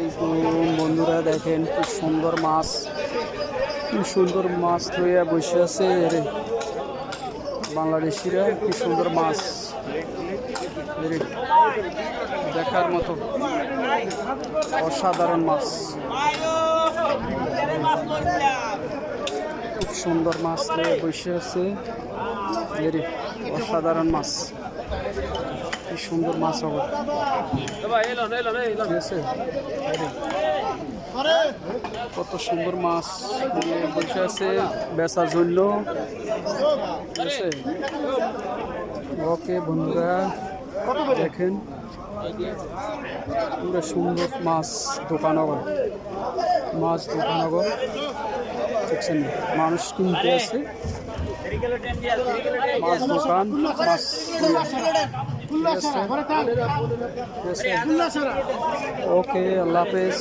এই তো বন্ধুরা দেখেন কি সুন্দর মাছ, কি সুন্দর মাছ লইয়া বসে আছে রে বাংলাদেশিরা। কি সুন্দর মাছ রে, দেখার মতো অসাধারণ মাছ, খুব সুন্দর মাছ লইয়া বসে আছে রে, অসাধারণ মাছ। কি সুন্দর মাছ হবে, ঠিক আছে? কত সুন্দর মাছ নিয়ে বসে আছে বেচার জন্য, ঠিক আছে? ওকে বন্ধুরা দেখেন পুরো সুন্দর মাছ দোকানগর, মাছ দোকানগর দেখছেন, মানুষ কিনতে আছে, মাছ দোকান, মাছ ঠিক আছে। ওকে, আল্লাহ হাফেজ।